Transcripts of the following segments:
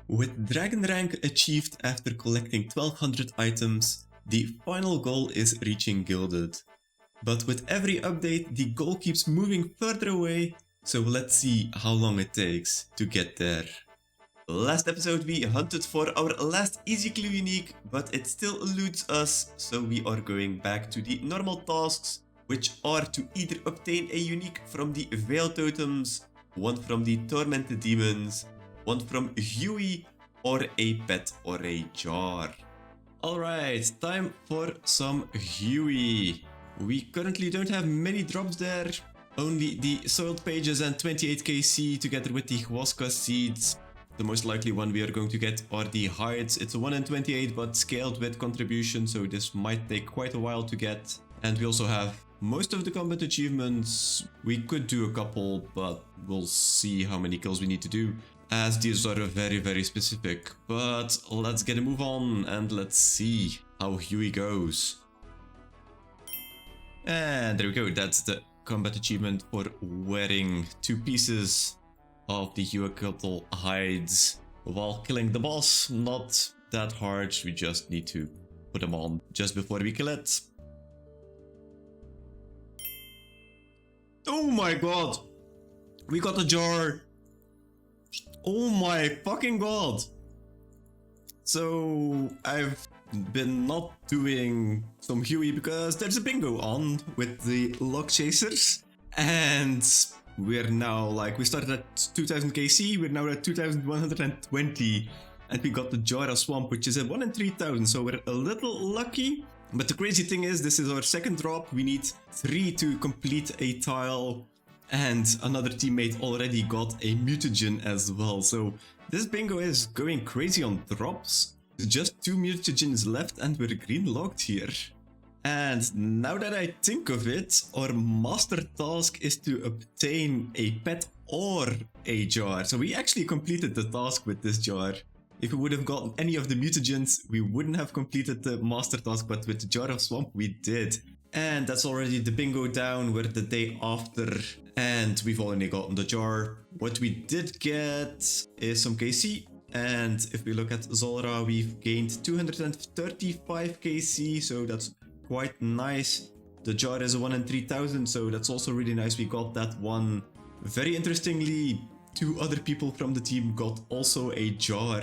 With Dragon Rank achieved after collecting 1200 items, the final goal is reaching Gilded. But with every update, the goal keeps moving further away, so let's see how long it takes to get there. Last episode we hunted for our last easy clue unique, but it still eludes us, so we are going back to the normal tasks, which are to either obtain a unique from the Veil Totems, one from the Tormented Demons, one from Huey, or a pet or a jar. Alright, time for some Huey. We currently don't have many drops there, only the Soiled Pages and 28 KC together with the Huasca Seeds. The most likely one we are going to get are the hides. It's a 1 in 28 but scaled with contribution, so this might take quite a while to get. And we also have most of the combat achievements. We could do a couple, but we'll see how many kills we need to do, as these are very specific. But let's get a move on and let's see how Huey goes. And there we go, that's the combat achievement for wearing 2 pieces of the Huacuatl hides while killing the boss. Not that hard, we just need to put them on just before we kill it. Oh my god! We got a jar! Oh my fucking god! So I've been not doing some Huey because there's a bingo on with the Log Chasers, and we're now like, we started at 2000 KC, we're now at 2120, and we got the Jar of Swamp, which is a 1 in 3000, so we're a little lucky. But the crazy thing is, this is our second drop, we need 3 to complete a tile, and another teammate already got a mutagen as well, so this bingo is going crazy on drops. There's just 2 mutagens left and we're green logged here. And now that I think of it, our master task is to obtain a pet or a jar. So we actually completed the task with this jar. If we would have gotten any of the mutagens, we wouldn't have completed the master task, but with the Jar of Swamp we did. And that's already the bingo down, we're the day after, and we've only gotten the jar. What we did get is some KC. And if we look at Zulrah, we've gained 235 KC, so that's quite nice. The jar is a 1 in 3000, so that's also really nice. We got that one. Very interestingly, 2 other people from the team got also a jar.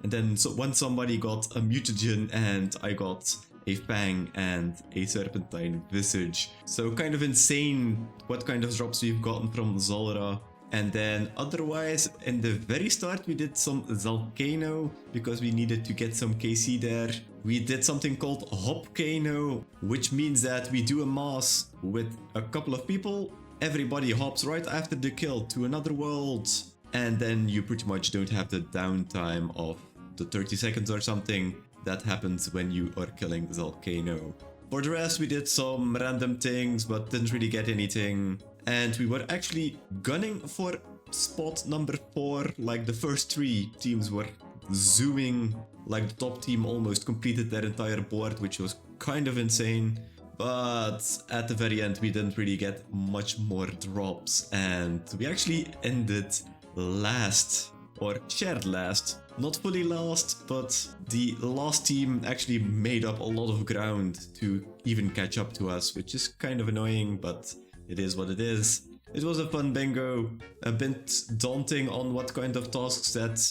And then somebody got a mutagen and I got a fang and a serpentine visage. So kind of insane what kind of drops we've gotten from Zulrah. And then otherwise, in the very start, we did some Zalcano because we needed to get some KC there. We did something called Hopcano, which means that we do a mass with a couple of people. Everybody hops right after the kill to another world. And then you pretty much don't have the downtime of the 30 seconds or something that happens when you are killing Zalcano. For the rest, we did some random things, but didn't really get anything. And we were actually gunning for spot number 4, like the first 3 teams were zooming, like the top team almost completed their entire board, which was kind of insane. But at the very end we didn't really get much more drops, and we actually ended last, or shared last. Not fully last, but the last team actually made up a lot of ground to even catch up to us, which is kind of annoying, but it is what it is. It was a fun bingo, a bit daunting on what kind of tasks that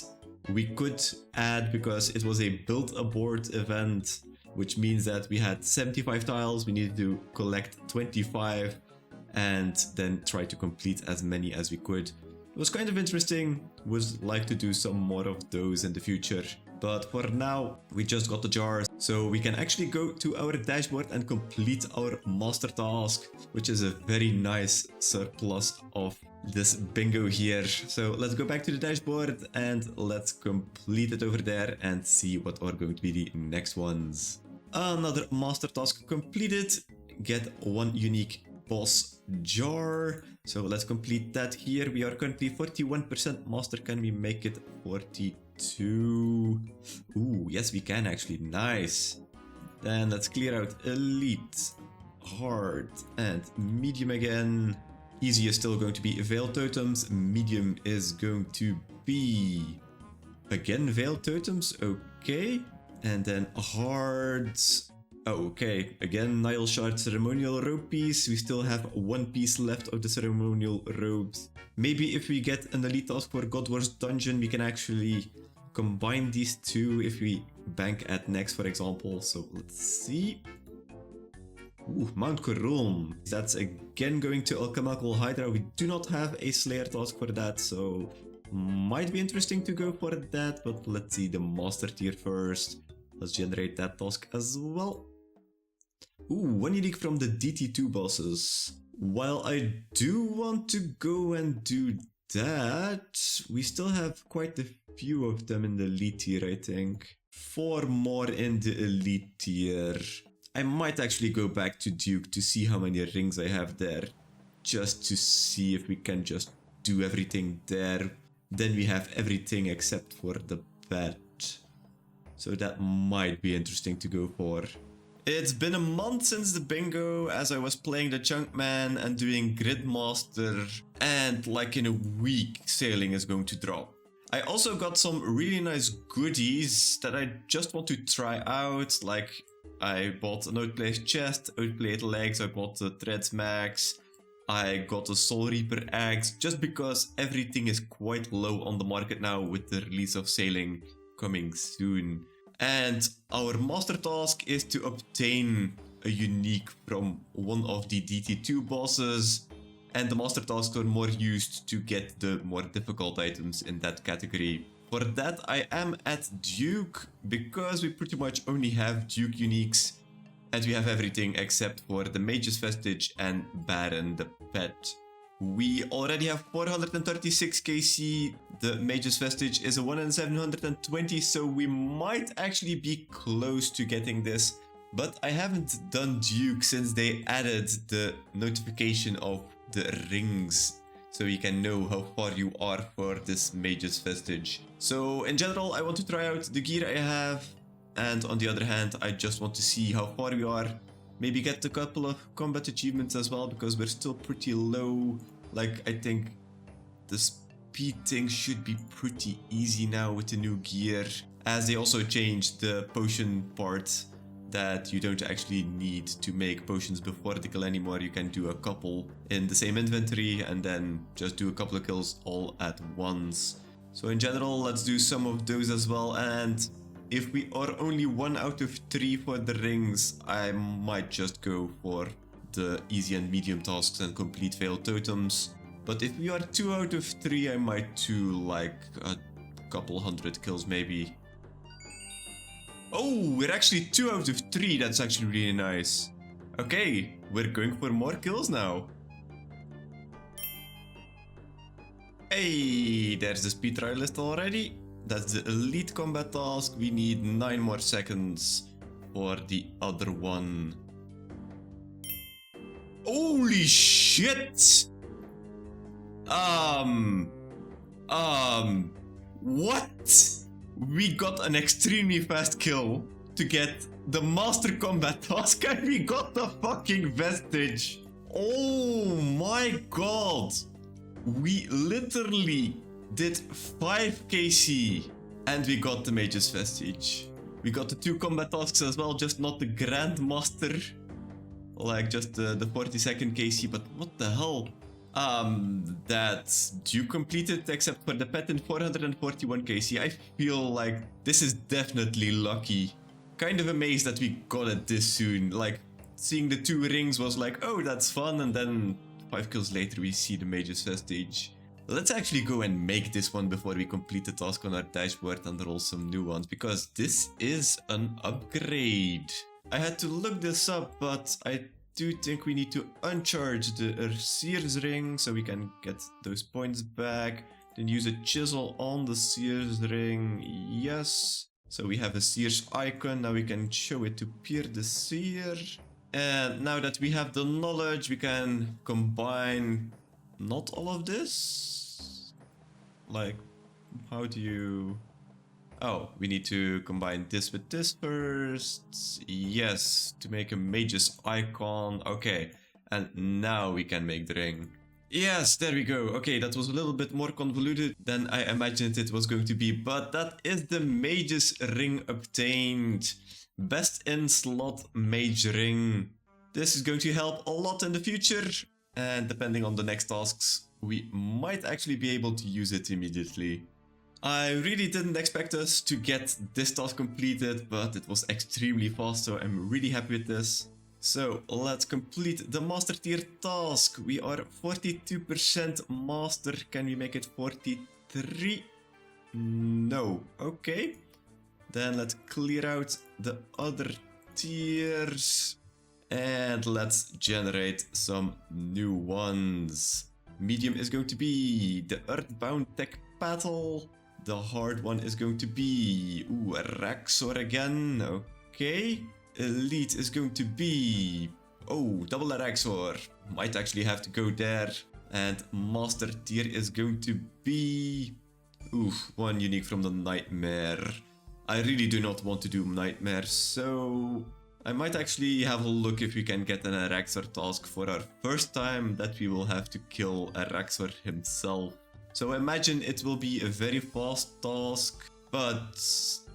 we could add because it was a build a board event, which means that we had 75 tiles, we needed to collect 25 and then try to complete as many as we could. It was kind of interesting, would like to do some more of those in the future. But for now, we just got the jars, so we can actually go to our dashboard and complete our master task, which is a very nice surplus of this bingo here. So let's go back to the dashboard and let's complete it over there and see what are going to be the next ones. Another master task completed. Get 1 unique boss jar. So let's complete that here. We are currently 41% master. Can we make it 42? Ooh, yes we can actually. Nice. Then let's clear out elite, hard, and medium again. Easy is still going to be Veil Totems. Medium is going to be again, veiled totems, okay. And then hard... Oh, okay. Again, Nile Shard ceremonial robe piece. We still have one piece left of the ceremonial robes. Maybe if we get an elite task for God Wars Dungeon, we can actually combine these two if we bank at next, for example. So let's see. Ooh, Mount Coron. That's again going to Alchemical Hydra. We do not have a Slayer task for that, so might be interesting to go for that. But let's see the Master tier first. Let's generate that task as well. Ooh, one unique from the DT2 bosses. While I do want to go and do that, we still have quite a few of them in the elite tier, I think. 4 more in the elite tier. I might actually go back to Duke to see how many rings I have there. Just to see if we can just do everything there. Then we have everything except for the pet. So that might be interesting to go for. It's been a month since the bingo, as I was playing the Chunkman and doing Gridmaster, and like in a week sailing is going to drop. I also got some really nice goodies that I just want to try out, like I bought an Outplaced chest, Outplayed legs, I bought the Threads Max, I got a Soul Reaper axe, just because everything is quite low on the market now with the release of Sailing coming soon. And our master task is to obtain a unique from one of the DT2 bosses, and the master tasks are more used to get the more difficult items in that category. For that I am at Duke, because we pretty much only have Duke uniques, and we have everything except for the Mage's Vestige and Baron the pet. We already have 436 KC, the Mage's Vestige is a 1 in 720, so we might actually be close to getting this. But I haven't done Duke since they added the notification of the rings, so you can know how far you are for this Mage's Vestige. So in general, I want to try out the gear I have, and on the other hand, I just want to see how far we are. Maybe get a couple of combat achievements as well, because we're still pretty low. Like, I think the speed thing should be pretty easy now with the new gear, as they also changed the potion part, that you don't actually need to make potions before the kill anymore. You can do a couple in the same inventory and then just do a couple of kills all at once. So in general, let's do some of those as well, and if we are only 1 out of 3 for the rings, I might just go for the easy and medium tasks and complete failed totems. But if we are 2 out of 3, I might do like a couple hundred kills maybe. Oh, we're actually 2 out of 3, that's actually really nice. Okay, we're going for more kills now. Hey, there's the speed trial list already. That's the elite combat task. We need 9 more seconds for the other one. Holy shit! What? We got an extremely fast kill to get the master combat task, and we got the fucking vestige. Oh my god! We literally did 5 KC and we got the Mage's Vestige. We got the 2 combat tasks as well, just not the Grandmaster, like just the 42nd KC, but what the hell? That Duke completed except for the pet in 441 KC. I feel like this is definitely lucky. Kind of amazed that we got it this soon. Like, seeing the 2 rings was like, oh, that's fun, and then 5 kills later we see the Mage's Vestige. Let's actually go and make this one before we complete the task on our dashboard and roll some new ones, because this is an upgrade. I had to look this up, but I do think we need to uncharge the Sears ring so we can get those points back. Then use a chisel on the Sears ring, yes. So we have a Sears icon, now we can show it to Pierre the Seer. And now that we have the knowledge, we can combine not all of this. Like, how do you... Oh, we need to combine this with this first. Yes, to make a mage's icon. Okay, and now we can make the ring. Yes, there we go. Okay, that was a little bit more convoluted than I imagined it was going to be, but that is the Mage's Ring obtained. Best in slot Mage Ring. This is going to help a lot in the future, and depending on the next tasks, we might actually be able to use it immediately. I really didn't expect us to get this task completed, but it was extremely fast, so I'm really happy with this. So let's complete the master tier task. We are 42% master. Can we make it 43? No. Okay. Then let's clear out the other tiers. And let's generate some new ones. Medium is going to be the Earthbound Tech Battle. The hard one is going to be a Raxor again. Okay. Elite is going to be double Raxor. Might actually have to go there. And master tier is going to be one unique from the Nightmare. I really do not want to do Nightmare, so I might actually have a look if we can get an Araxor task for our first time that we will have to kill Araxor himself. So I imagine it will be a very fast task, but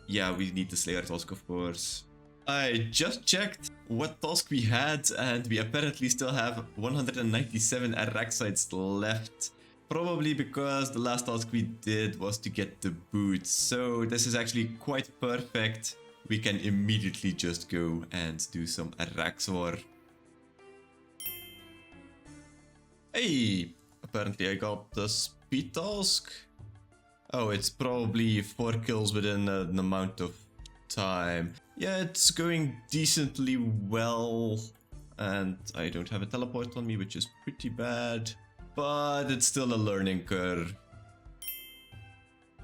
yeah, we need the Slayer task of course. I just checked what task we had and we apparently still have 197 Araxites left. Probably because the last task we did was to get the boots, so this is actually quite perfect. We can immediately just go and do some Araxor. Hey! Apparently I got the speed task. Oh, it's probably 4 kills within an amount of time. Yeah, it's going decently well. And I don't have a teleport on me, which is pretty bad. But it's still a learning curve.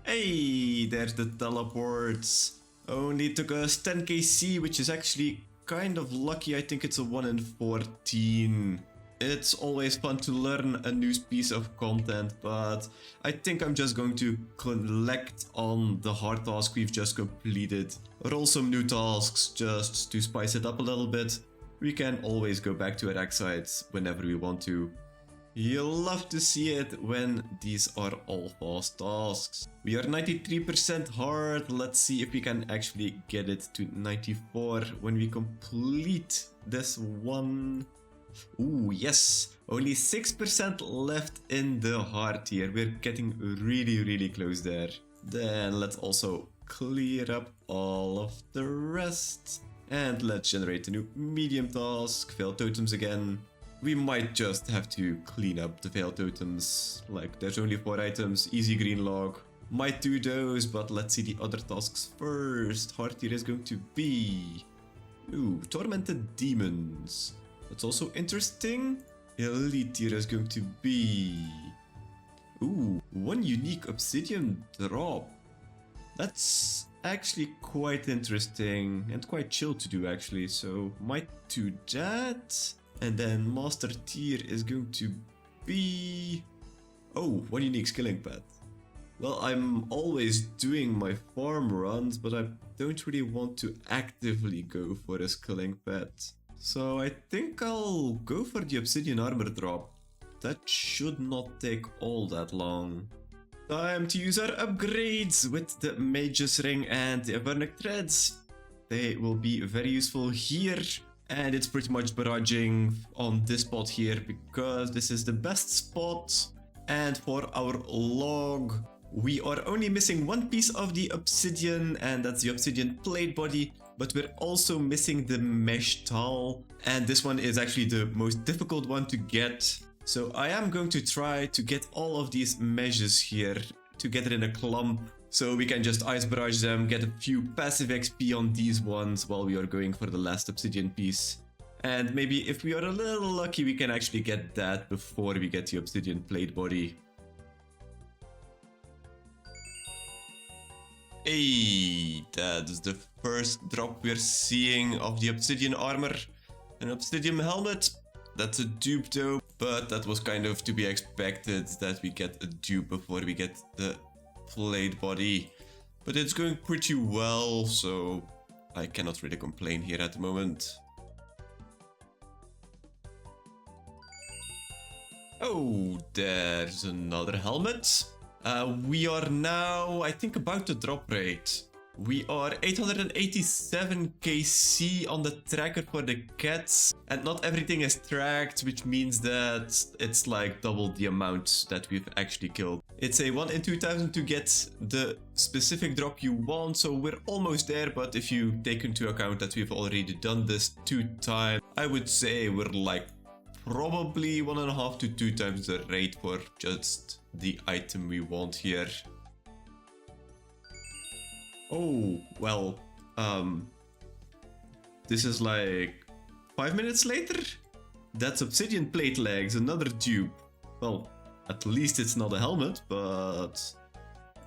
Hey, there's the teleports. Only took us 10 KC, which is actually kind of lucky. I think it's a 1 in 14. It's always fun to learn a new piece of content, but I think I'm just going to collect on the hard task we've just completed. Roll some new tasks just to spice it up a little bit. We can always go back to Araxites whenever we want to. You'll love to see it when these are all fast tasks. We are 93% hard. Let's see if we can actually get it to 94 when we complete this one. Ooh, yes! Only 6% left in the hard tier. We're getting really close there. Then let's also clear up all of the rest. And let's generate a new medium task. Failed totems again. We might just have to clean up the failed totems. Like, there's only 4 items, easy green log. Might do those, but let's see the other tasks first. Hard tier is going to be... Tormented Demons. That's also interesting. Elite tier is going to be... 1 unique obsidian drop. That's actually quite interesting and quite chill to do actually, so might do that. And then master tier is going to be... 1 unique skilling pad. Well, I'm always doing my farm runs, but I don't really want to actively go for a skilling pad. So I think I'll go for the obsidian armor drop. That should not take all that long. Time to use our upgrades with the Mage's Ring and the Avernic Threads. They will be very useful here. And it's pretty much barraging on this spot here because this is the best spot. And for our log, we are only missing 1 piece of the obsidian, and that's the obsidian plate body. But we're also missing the mesh towel, and this one is actually the most difficult one to get. So I am going to try to get all of these meshes here together in a clump, so we can just ice barrage them, get a few passive XP on these ones while we are going for the last obsidian piece. And maybe if we are a little lucky, we can actually get that before we get the obsidian plate body. Hey, that is the first drop we're seeing of the obsidian armor. An obsidian helmet. That's a dupe though, but that was kind of to be expected that we get a dupe before we get the plate body. But it's going pretty well, so I cannot really complain here at the moment. Oh, there's another helmet. We are now, I think, about the drop rate. We are 887 KC on the tracker for the cats, and not everything is tracked, which means that it's like double the amount that we've actually killed. It's a 1 in 2000 to get the specific drop you want, so we're almost there, but if you take into account that we've already done this 2 times, I would say we're like probably 1.5 to 2 times the rate for just the item we want here. Oh, well, this is like 5 minutes later? That's obsidian plate legs, another dupe. Well, at least it's not a helmet, but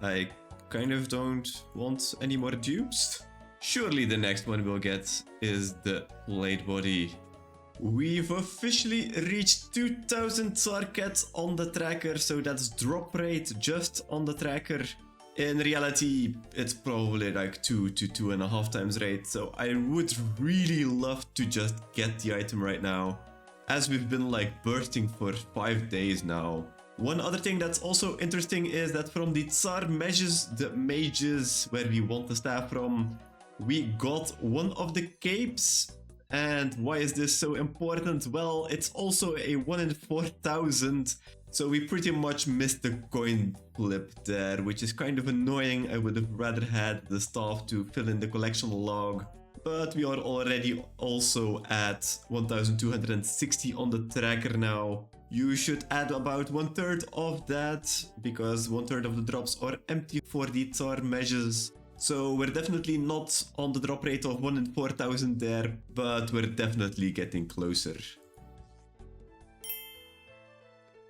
I kind of don't want any more dupes. Surely the next one we'll get is the plate body. We've officially reached 2000 Tsarkets on the tracker, so that's drop rate just on the tracker. In reality, it's probably like 2 to 2.5 times rate, so I would really love to just get the item right now, as we've been like bursting for 5 days now. One other thing that's also interesting is that from the Tsar mages, the mages where we want the staff from, we got one of the capes. And why is this so important? Well, it's also a 1 in 4000, so we pretty much missed the coin flip there, which is kind of annoying. I would have rather had the staff to fill in the collection log, but we are already also at 1260 on the tracker now. You should add about 1/3 of that, because 1/3 of the drops are empty for the Tsar measures. So we're definitely not on the drop rate of 1 in 4000 there, but we're definitely getting closer.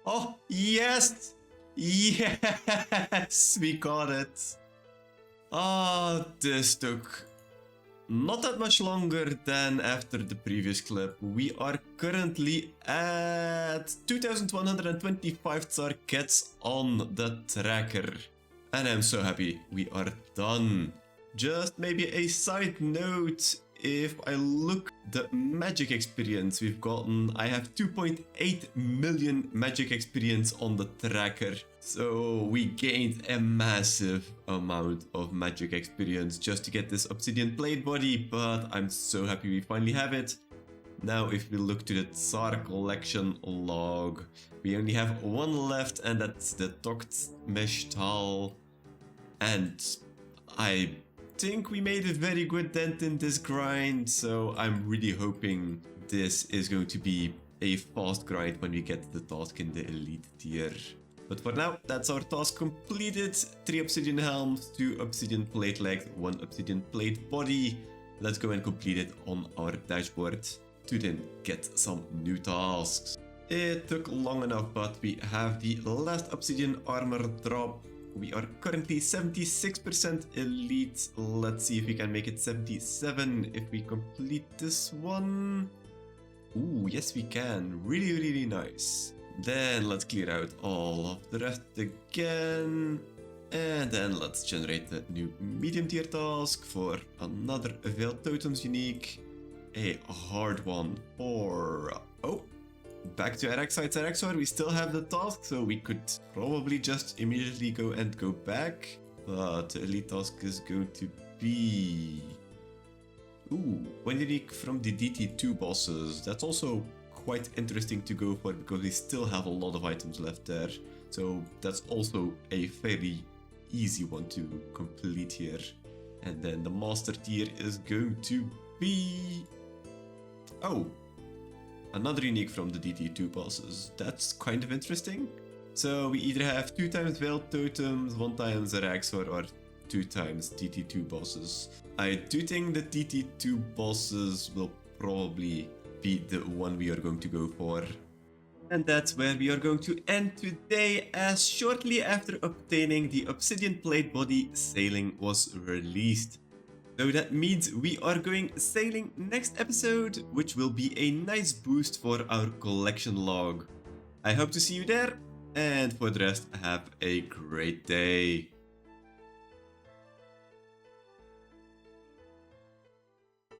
Oh, yes! Yes! We got it! Oh, this took not that much longer than after the previous clip. We are currently at 2125 Tsarkets on the tracker. And I'm so happy we are done. Just maybe a side note, if I look the magic experience we've gotten, I have 2.8 million magic experience on the tracker. So we gained a massive amount of magic experience just to get this obsidian plate body, but I'm so happy we finally have it. Now if we look to the Tsar collection log, we only have one left, and that's the Tokt Meshtal. And I think we made a very good dent in this grind, so I'm really hoping this is going to be a fast grind when we get the task in the elite tier. But for now, that's our task completed. 3 obsidian helms, 2 obsidian plate legs, 1 obsidian plate body. Let's go and complete it on our dashboard to then get some new tasks. It took long enough, but we have the last obsidian armor drop. We are currently 76% elite. Let's see if we can make it 77 if we complete this one. Ooh, yes we can. Really, really nice. Then let's clear out all of the rest again. And then let's generate the new medium tier task for another Veiled Totems unique. A hard one for... oh, back to RX sites RXR. We still have the task, so we could probably just immediately go back. But the elite task is going to be... ooh, one unique from the DT2 bosses. That's also quite interesting to go for, because we still have a lot of items left there. So that's also a fairly easy one to complete here. And then the master tier is going to be... oh, another unique from the DT2 bosses. That's kind of interesting. So we either have 2 times Veiled Totems, 1 times Araxor, or 2 times DT2 bosses. I do think the DT2 bosses will probably be the one we are going to go for. And that's where we are going to end today, as shortly after obtaining the obsidian plate body, sailing was released. So that means we are going sailing next episode, which will be a nice boost for our collection log. I hope to see you there, and for the rest, have a great day.